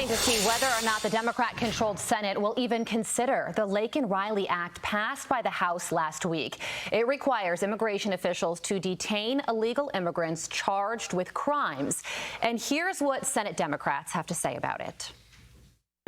waiting to see whether or not the Democrat-controlled Senate will even consider the Laken Riley Act passed by the House last week. It requires immigration officials to detain illegal immigrants charged with crimes. And here's what Senate Democrats have to say about it.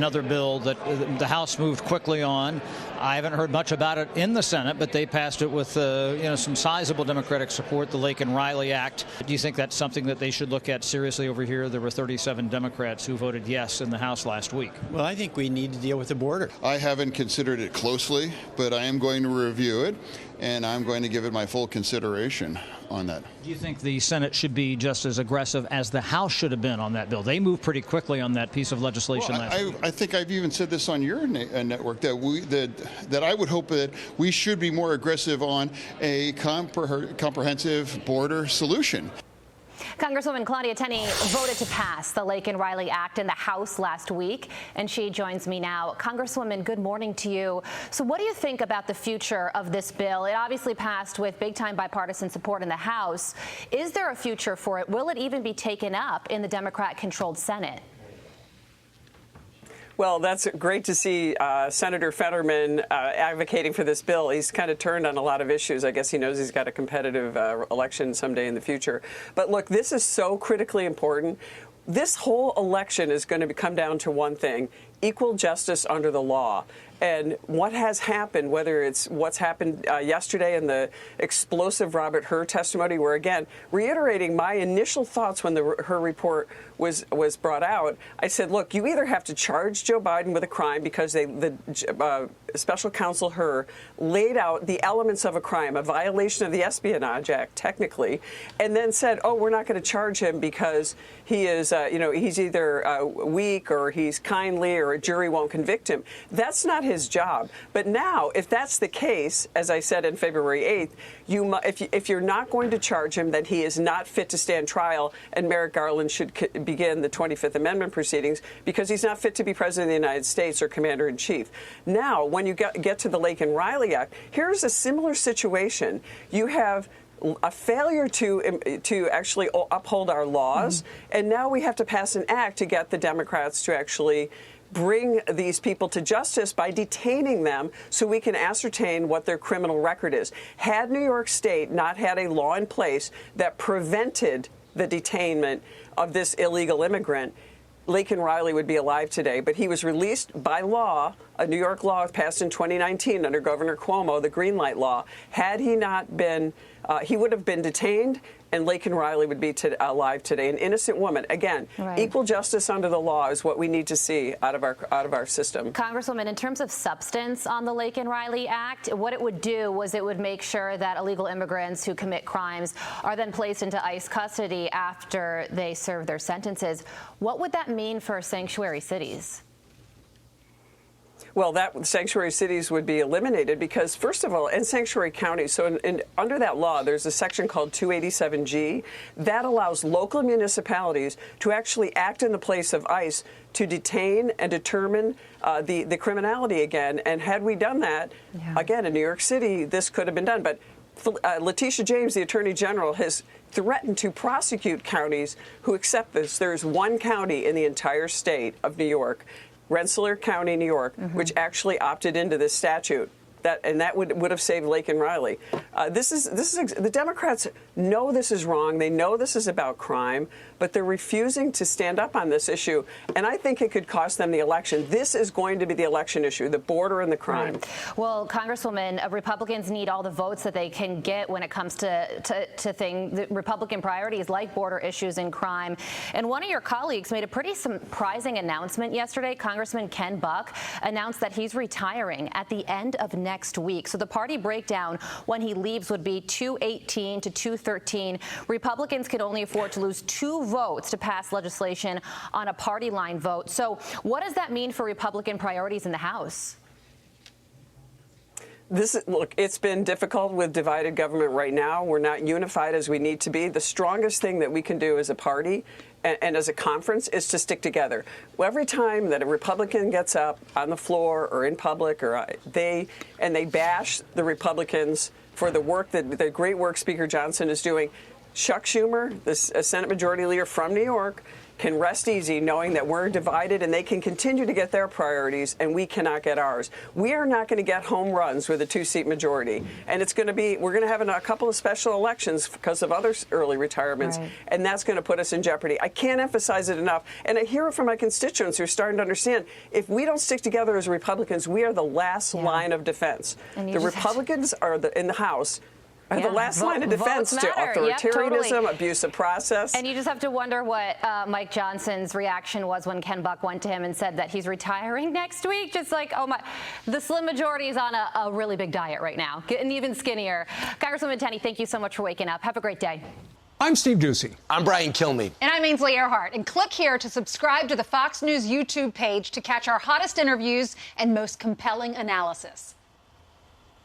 Another bill that the House moved quickly on. I haven't heard much about it in the Senate, but they passed it with some sizable Democratic support, the Laken Riley Act. Do you think that's something that they should look at seriously over here? There were 37 Democrats who voted yes in the House last week. Well, I think we need to deal with the border. I haven't considered it closely, but I am going to review it, and I'm going to give it my full consideration on that. Do you think the Senate should be just as aggressive as the House should have been on that bill? They moved pretty quickly on that piece of legislation last week. I think I've even said this on your network, that I would hope that we should be more aggressive on a comprehensive border solution. Congresswoman Claudia Tenney voted to pass the Laken Riley Act in the House last week, and she joins me now. Congresswoman, good morning to you. So what do you think about the future of this bill? It obviously passed with big-time bipartisan support in the House. Is there a future for it? Will it even be taken up in the Democrat-controlled Senate? Well, that's great to see Senator Fetterman advocating for this bill. He's kind of turned on a lot of issues. I guess he knows he's got a competitive election someday in the future. But look, this is so critically important. This whole election is going to come down to one thing: equal justice under the law. And what has happened, whether it's what's happened yesterday in the explosive Robert Hur testimony, where, again, reiterating my initial thoughts when the Hur report was brought out, I said, look, you either have to charge Joe Biden with a crime because the special counsel Hur laid out the elements of a crime, a violation of the Espionage Act, technically, and then said, oh, we're not going to charge him because he is, he's either weak or he's kindly or a jury won't convict him. That's not his job. But now, if that's the case, as I said on February 8th, if you're not going to charge him, then he is not fit to stand trial, and Merrick Garland should begin the 25th Amendment proceedings because he's not fit to be president of the United States or commander-in-chief. Now, when you get to the Laken Riley Act, here's a similar situation. You have a failure to actually uphold our laws, and now we have to pass an act to get the Democrats to actually bring these people to justice by detaining them so we can ascertain what their criminal record is. Had New York State not had a law in place that prevented the detainment of this illegal immigrant, Laken Riley would be alive today. But he was released by law, a New York law passed in 2019 under Governor Cuomo, the Green Light Law. Had he not been, he would have been detained, and Laken Riley would be alive today. An innocent woman. Again, right. Equal justice under the law is what we need to see out of our system. Congresswoman, in terms of substance on the Laken Riley Act, what it would do was it would make sure that illegal immigrants who commit crimes are then placed into ICE custody after they serve their sentences. What would that mean for sanctuary cities? Well, that sanctuary cities would be eliminated because, first of all, in sanctuary counties, so under that law, there's a section called 287G that allows local municipalities to actually act in the place of ICE to detain and determine the criminality again. And had we done that, again, in New York City, this could have been done. But Letitia James, the Attorney General, has threatened to prosecute counties who accept this. There's one county in the entire state of New York, Rensselaer County, New York, which actually opted into this statute. That would have saved Laken Riley. The Democrats know this is wrong. They know this is about crime, but they're refusing to stand up on this issue. And I think it could cost them the election. This is going to be the election issue, the border and the crime. Right. Well, Congresswoman, Republicans need all the votes that they can get when it comes to Republican priorities like border issues and crime. And one of your colleagues made a pretty surprising announcement yesterday. Congressman Ken Buck announced that he's retiring at the end of next week. So the party breakdown when he leaves would be 218 to 213. Republicans can only afford to lose 2 votes to pass legislation on a party line vote. So what does that mean for Republican priorities in the House? Look, it's been difficult with divided government right now. We're not unified as we need to be. The strongest thing that we can do as a party and as a conference is to stick together. Every time that a Republican gets up on the floor or in public, or they bash the Republicans for the work the great work Speaker Johnson is doing, Chuck Schumer, the Senate Majority Leader from New York, can rest easy knowing that we're divided and they can continue to get their priorities and we cannot get ours. We are not going to get home runs with a 2-seat majority. And it's going to be, we're going to have a couple of special elections because of other early retirements, right. And that's going to put us in jeopardy. I can't emphasize it enough. And I hear it from my constituents who are starting to understand, if we don't stick together as Republicans, we are the last line of defense. The Republicans are in the House are the last line of defense to authoritarianism, totally. Abuse of process. And you just have to wonder what Mike Johnson's reaction was when Ken Buck went to him and said that he's retiring next week. Just like, oh my, the slim majority is on a really big diet right now, getting even skinnier. Congresswoman Tenney, thank you so much for waking up. Have a great day. I'm Steve Ducey. I'm Brian Kilmeade. And I'm Ainsley Earhart. And click here to subscribe to the Fox News YouTube page to catch our hottest interviews and most compelling analysis.